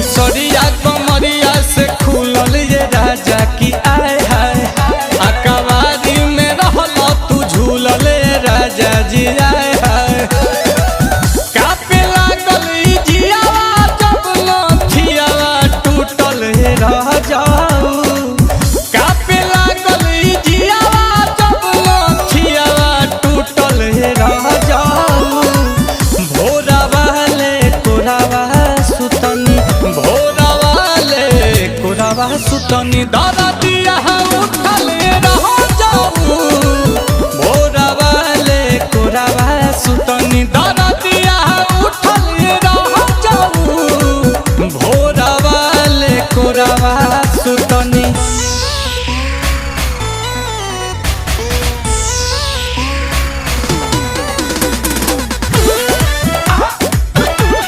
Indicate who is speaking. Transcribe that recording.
Speaker 1: सरिया कमरिया से खुलल ये राजा की आए हाय अकबारी में रहल तू झूलल राजा जी आए हाय कापे लागल जियावा जब नथियावा टूटल रह जाऊ कापे लागल जियावा जब नथियावा टूटल रह जाऊ भोरा वाले कोरावा सुतनी भोरा वाले कोरावा सुतनी दादा दिया उठल रह जाऊ भोरा वाले कोरावा सुतनी।